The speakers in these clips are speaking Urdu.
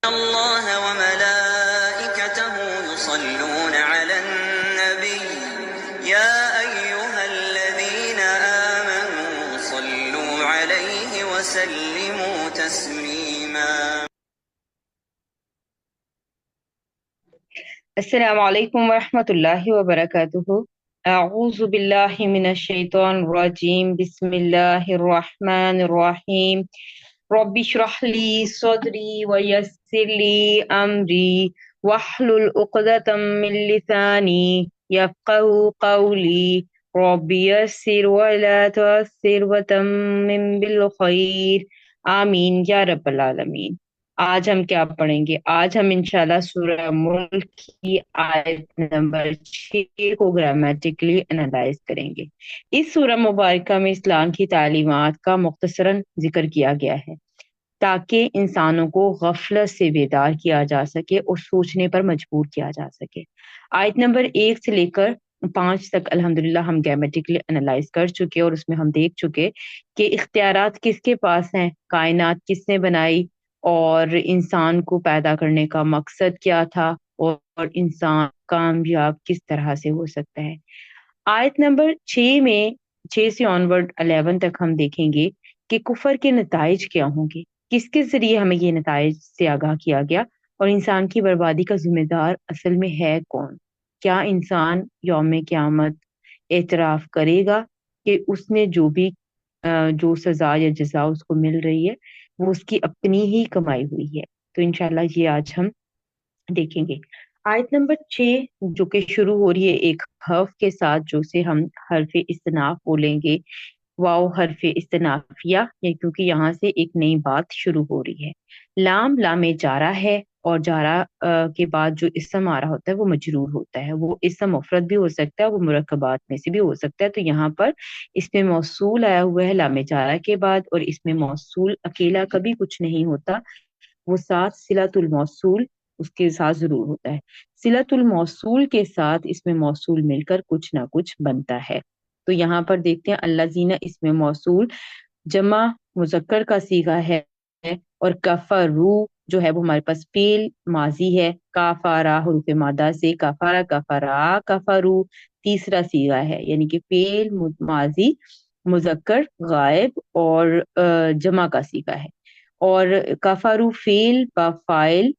الله وملائكته يصلون على النبي يا أيها الذين آمنوا صلوا عليه وسلموا تسليما. السلام علیکم ورحمۃ اللہ وبرکاتہ۔ اعوذ باللہ من الشیطان الرجیم، بسم اللہ الرحمن الرحیم۔ رب اشرح لی صدری ویسر لی امری واحلل عقدۃ من لسانی یفقہوا قولی رب یسر ولا تعسر وتمم بالخیر آمین یا رب العالمین۔ آج ہم کیا پڑھیں گے؟ آج ہم انشاءاللہ سورہ ملک کی آیت نمبر 6 کو گرامیٹیکلی انالائز کریں گے۔ اس سورہ مبارکہ میں اسلام کی تعلیمات کا مختصراً ذکر کیا گیا ہے تاکہ انسانوں کو غفلت سے بیدار کیا جا سکے اور سوچنے پر مجبور کیا جا سکے۔ آیت نمبر 1 سے لے کر 5 تک الحمدللہ ہم گرامیٹیکلی انالائز کر چکے اور اس میں ہم دیکھ چکے کہ اختیارات کس کے پاس ہیں، کائنات کس نے بنائی، اور انسان کو پیدا کرنے کا مقصد کیا تھا، اور انسان کامیاب کس طرح سے ہو سکتا ہے۔ آیت نمبر 6 میں 6 سے آنورڈ 11 تک ہم دیکھیں گے کہ کفر کے نتائج کیا ہوں گے، کس کے ذریعے ہمیں یہ نتائج سے آگاہ کیا گیا، اور انسان کی بربادی کا ذمہ دار اصل میں ہے کون۔ کیا انسان یوم قیامت اعتراف کرے گا کہ اس نے جو سزا یا جزا اس کو مل رہی ہے وہ اس کی اپنی ہی کمائی ہوئی ہے؟ تو انشاءاللہ یہ آج ہم دیکھیں گے۔ آیت نمبر 6 جو کہ شروع ہو رہی ہے ایک حرف کے ساتھ، جو سے ہم حرف استناف بولیں گے، واو حرف استنافیہ، کیونکہ یہاں سے ایک نئی بات شروع ہو رہی ہے۔ لام جارہ ہے، اور جارہ کے بعد جو اسم آ رہا ہوتا ہے وہ مجرور ہوتا ہے۔ وہ اسم مفرد بھی ہو سکتا ہے، وہ مرکبات میں سے بھی ہو سکتا ہے۔ تو یہاں پر اس میں موصول آیا ہوا ہے لام جارہ کے بعد، اور اس میں موصول اکیلا کبھی کچھ نہیں ہوتا، وہ ساتھ صلۃ الموصول اس کے ساتھ ضرور ہوتا ہے۔ صلۃ الموصول کے ساتھ اس میں موصول مل کر کچھ نہ کچھ بنتا ہے۔ تو یہاں پر دیکھتے ہیں الذین، اس میں موصول جمع مذکر کا صیغہ ہے، اور کفرو جو ہے وہ ہمارے پاس فعل ماضی ہے، کافارا حروف مادہ سے کفارا کفرا کفرو تیسرا صیغہ ہے، یعنی کہ فعل ماضی مذکر غائب اور جمع کا صیغہ ہے۔ اور کفرو فعل با فاعل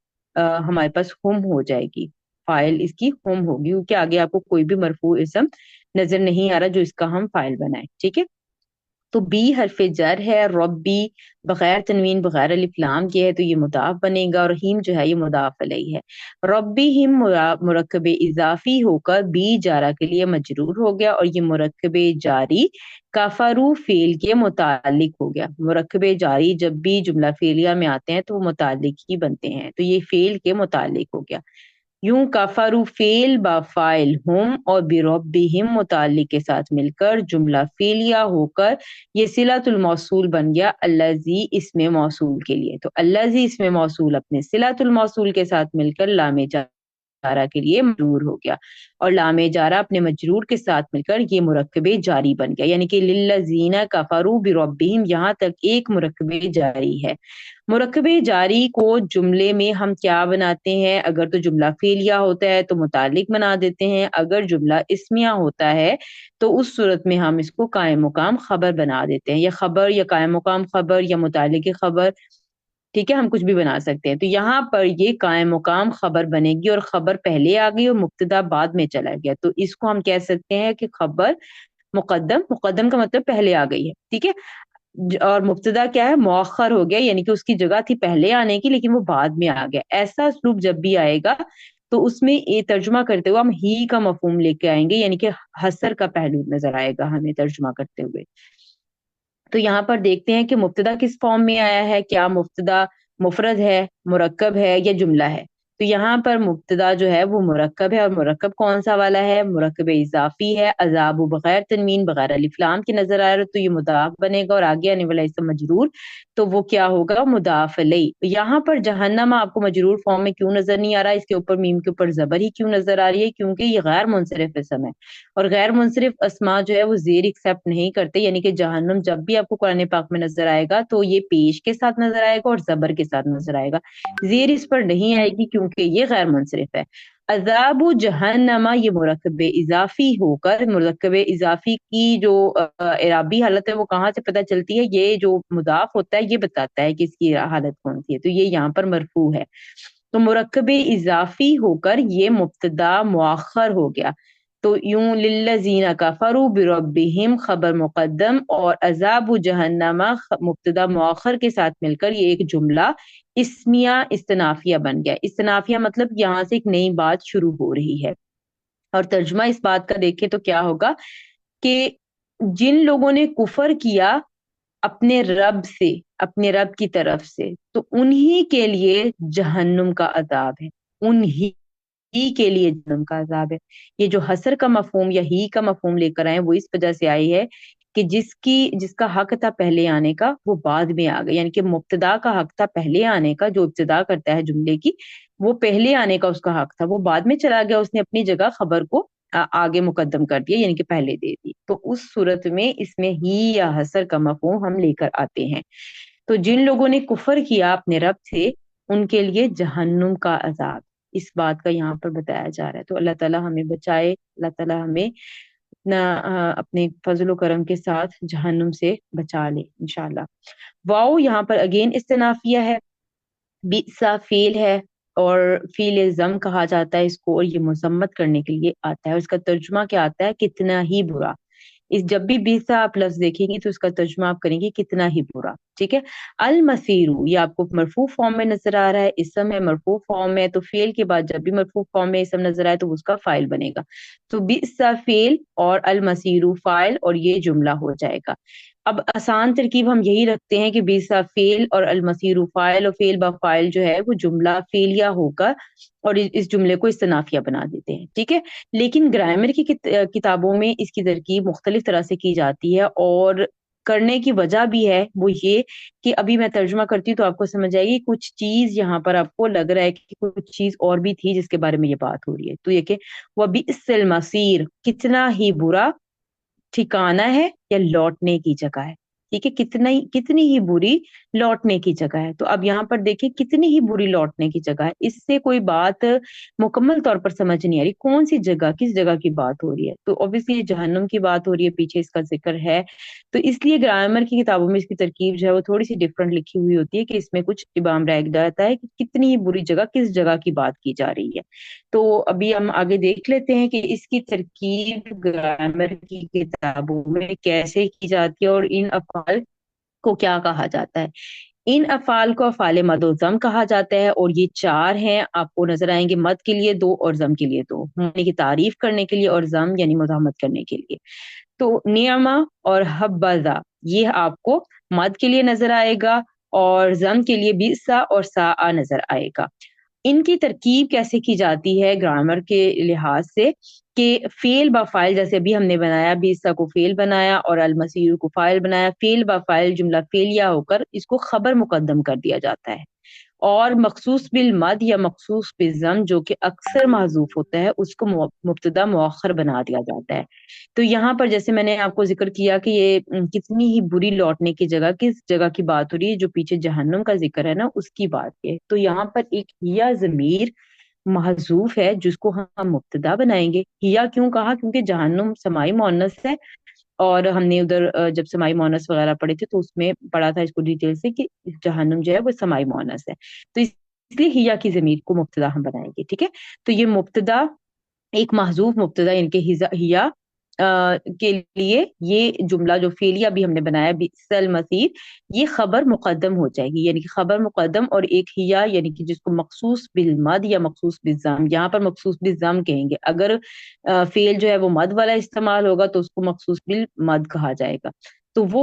ہمارے پاس ہم ہو جائے گی، فاعل اس کی ہم ہوگی، کیونکہ آگے آپ کو کوئی بھی مرفوع اسم نظر نہیں آ رہا جو اس کا ہم فاعل بنائیں، ٹھیک ہے۔ تو بی حرف جر ہے، ربی بغیر تنوین بغیر الف لام کے ہے، تو یہ مضاف بنے گا، اور ہم جو ہے یہ مضاف الیہ ہے۔ ربی ہم مرکب اضافی ہو کر بی جارہ کے لیے مجرور ہو گیا، اور یہ مرکب جاری کفرو فعل کے متعلق ہو گیا۔ مرکب جاری جب بھی جملہ فعلیہ میں آتے ہیں تو وہ متعلق ہی بنتے ہیں، تو یہ فعل کے متعلق ہو گیا۔ یوں کفرو فعل با فاعل ہم اور بربہم متعلق کے ساتھ مل کر جملہ فعلیہ ہو کر یہ صلۃ الموصول بن گیا الذی اسم موصول کے لیے۔ تو الذی اسم موصول اپنے صلۃ الموصول کے ساتھ مل کر لام جارہ کے لیے مجرور ہو گیا، اور لام جارہ اپنے مجرور کے ساتھ مل کر یہ مرکب جاری بن گیا، یعنی کہ للذین کفروا بربہم، یہاں تک ایک مرکب جاری ہے۔ مرکب جاری کو جملے میں ہم کیا بناتے ہیں؟ اگر تو جملہ فعلیہ ہوتا ہے تو متعلق بنا دیتے ہیں، اگر جملہ اسمیہ ہوتا ہے تو اس صورت میں ہم اس کو قائم مقام خبر بنا دیتے ہیں، یا خبر یا قائم مقام خبر یا متعلق خبر، ٹھیک ہے، ہم کچھ بھی بنا سکتے ہیں۔ تو یہاں پر یہ قائم مقام خبر بنے گی، اور خبر پہلے آ گئی اور مبتدا بعد میں چلا گیا، تو اس کو ہم کہہ سکتے ہیں کہ خبر مقدم کا مطلب پہلے آ گئی ہے، ٹھیک ہے، اور مبتدا کیا ہے؟ مؤخر ہو گیا، یعنی کہ اس کی جگہ تھی پہلے آنے کی لیکن وہ بعد میں آ گیا۔ ایسا اسلوب جب بھی آئے گا تو اس میں یہ ترجمہ کرتے ہوئے ہم ہی کا مفہوم لے کے آئیں گے، یعنی کہ حصر کا پہلو نظر آئے گا ہمیں ترجمہ کرتے ہوئے۔ تو یہاں پر دیکھتے ہیں کہ مبتدا کس فارم میں آیا ہے، کیا مبتدا مفرد ہے، مرکب ہے، یا جملہ ہے۔ تو یہاں پر مبتدا جو ہے وہ مرکب ہے، اور مرکب کون سا والا ہے؟ مرکب اضافی ہے. عذاب بغیر تنوین بغیر الف لام کے نظر آ رہا ہے تو یہ مضاف بنے گا، اور آگے آنے والا اسم مجرور تو وہ کیا ہوگا؟ مضاف الیہ. یہاں پر جہنم آپ کو مجرور فارم میں کیوں نظر نہیں آ رہا؟ اس کے اوپر میم کے اوپر زبر ہی کیوں نظر آ رہی ہے؟ کیونکہ یہ غیر منصرف اسم ہے، اور غیر منصرف اسما جو ہے وہ زیر ایکسپٹ نہیں کرتے. یعنی کہ جہنم جب بھی آپ کو قرآن پاک میں نظر آئے گا تو یہ پیش کے ساتھ نظر آئے گا اور زبر کے ساتھ نظر آئے گا، زیر اس پر نہیں آئے گی کیونکہ یہ غیر منصرف ہے. عذاب جہنما یہ مرکب اضافی ہو کر، مرکب اضافی کی جو اعرابی حالت ہے وہ کہاں سے پتہ چلتی ہے؟ یہ جو مضاف ہوتا ہے یہ بتاتا ہے کہ اس کی حالت کون سی ہے، تو یہ یہاں پر مرفوع ہے. تو مرکب اضافی ہو کر یہ مبتدا مؤخر ہو گیا. تو یوں للذین کفروا بربہم خبر مقدم اور عذاب جہنم مبتدا مؤخر کے ساتھ مل کر یہ ایک جملہ اسمیہ استنافیہ بن گیا. استنافیہ مطلب یہاں سے ایک نئی بات شروع ہو رہی ہے. اور ترجمہ اس بات کا دیکھیں تو کیا ہوگا کہ جن لوگوں نے کفر کیا اپنے رب سے، اپنے رب کی طرف سے، تو انہی کے لیے جہنم کا عذاب ہے، انہی کے لیے جہنم کا عذاب ہے. یہ جو حسر کا مفہوم یا ہی کا مفہوم لے کر آئے وہ اس وجہ سے آئی ہے کہ جس کا حق تھا پہلے آنے کا وہ بعد میں آ گیا. یعنی کہ مبتدا کا حق تھا پہلے آنے کا، جو ابتدا کرتا ہے جملے کی وہ پہلے آنے کا اس کا حق تھا، وہ بعد میں چلا گیا، اس نے اپنی جگہ خبر کو آگے مقدم کر دیا، یعنی کہ پہلے دے دی. تو اس صورت میں اس میں ہی یا حسر کا مفہوم ہم لے کر آتے ہیں. تو جن لوگوں نے کفر کیا اپنے رب سے ان کے لیے جہنم کا عذاب، اس بات کا یہاں پر بتایا جا رہا ہے. تو اللہ تعالیٰ ہمیں بچائے، اللہ تعالیٰ ہمیں اپنا اپنے فضل و کرم کے ساتھ جہنم سے بچا لے انشاءاللہ. واؤ یہاں پر اگین استنافیہ ہے، بئسا فیل ہے، اور فیل ضم کہا جاتا ہے اس کو، اور یہ مذمت کرنے کے لیے آتا ہے. اور اس کا ترجمہ کیا آتا ہے؟ کتنا ہی برا. جب بھی بئسا آپ لفظ دیکھیں گے تو اس کا ترجمہ آپ کریں گے کتنا ہی برا. ٹھیک ہے. المسیر یہ آپ کو مرفوع فارم میں نظر آ رہا ہے، اسم ہے، مرفوع فارم میں، تو فعل کے بعد جب بھی مرفوع فارم میں اسم نظر آئے تو اس کا فاعل بنے گا. تو بئسا فعل اور المسیر فاعل اور یہ جملہ ہو جائے گا. اب آسان ترکیب ہم یہی رکھتے ہیں کہ بئسا فعل اور المسیر فاعل، اور فعل با فاعل جو ہے وہ جملہ فعلیہ ہو کر اور اس جملے کو استنافیہ بنا دیتے ہیں. ٹھیک ہے. لیکن گرامر کی کتابوں میں اس کی ترکیب مختلف طرح سے کی جاتی ہے، اور کرنے کی وجہ بھی ہے وہ یہ کہ ابھی میں ترجمہ کرتی ہوں تو آپ کو سمجھ آئے گی کچھ چیز یہاں پر آپ کو لگ رہا ہے کہ کچھ چیز اور بھی تھی جس کے بارے میں یہ بات ہو رہی ہے. تو یہ کہ وَبِئْسَ الْمَصِيرُ کتنا ہی برا ٹھکانہ ہے یا لوٹنے کی جگہ ہے. ٹھیک ہے. کتنی ہی بری لوٹنے کی جگہ ہے. تو اب یہاں پر دیکھیں کتنی ہی بری لوٹنے کی جگہ ہے، اس سے کوئی بات مکمل طور پر سمجھ نہیں آ رہی کون سی جگہ، کس جگہ کی بات ہو رہی ہے. تو اوبویسلی جہنم کی بات ہو رہی ہے، پیچھے اس کا ذکر ہے، تو اس لیے گرامر کی کتابوں میں اس کی ترکیب جو ہے وہ تھوڑی سی ڈفرنٹ لکھی ہوئی ہوتی ہے کہ اس میں کچھ ابہام رہ جاتا ہے کہ کتنی ہی بری جگہ، کس جگہ کی بات کی جا رہی ہے. تو ابھی ہم آگے دیکھ لیتے ہیں کہ اس کی ترکیب گرامر کی کتابوں میں کیسے کی جاتی ہے اور ان افعال کو کیا کہا جاتا ہے. ان افعال کو افعال مد و ضم کہا جاتا ہے، اور یہ چار ہیں، آپ کو نظر آئیں گے، مد کے لیے دو اور ضم کے لیے دو، یعنی کہ تعریف کرنے کے لیے، اور ضم یعنی مزاحمت کرنے کے لیے. تو نعمہ اور حبذا یہ آپ کو مد کے لیے نظر آئے گا، اور ضم کے لیے بئسا اور ساء نظر آئے گا. ان کی ترکیب کیسے کی جاتی ہے گرامر کے لحاظ سے کہ فعل با فاعل، جیسے ابھی ہم نے بنایا بئسا کو فعل بنایا اور المسیر کو فاعل بنایا، فعل با فاعل جملہ فعلیہ ہو کر اس کو خبر مقدم کر دیا جاتا ہے، اور مخصوص بالمد یا مخصوص بالضم جو کہ اکثر محذوف ہوتا ہے اس کو مبتدا مؤخر بنا دیا جاتا ہے. تو یہاں پر جیسے میں نے آپ کو ذکر کیا کہ یہ کتنی ہی بری لوٹنے کی جگہ، کس جگہ کی بات ہو رہی ہے، جو پیچھے جہنم کا ذکر ہے نا اس کی بات ہے. تو یہاں پر ایک ہیا ضمیر محذوف ہے جس کو ہم مبتدا بنائیں گے. ہیا کیوں کہا؟ کیونکہ جہنم سمائی مؤنث ہے، اور ہم نے ادھر جب سمائی مؤنث وغیرہ پڑھے تھے تو اس میں پڑھا تھا اس کو ڈیٹیل سے کہ جہنم جو ہے وہ سمائی مؤنث ہے. تو اس لیے ہیا کی ضمیر کو مبتدا ہم بنائیں گے. ٹھیک ہے. تو یہ مبتدا ایک محذوف مبتدا، یعنی کہ ہیا کے لیے یہ جملہ جو فعلیہ بھی ہم نے بنایا بئس المصیر، یہ خبر مقدم ہو جائے گی، یعنی کہ خبر مقدم اور ایک ہیا، یعنی کہ جس کو مخصوص بالمد یا مخصوص بالضم، یہاں پر مخصوص بالضم کہیں گے. اگر فعل جو ہے وہ مد والا استعمال ہوگا تو اس کو مخصوص بالمد کہا جائے گا. تو وہ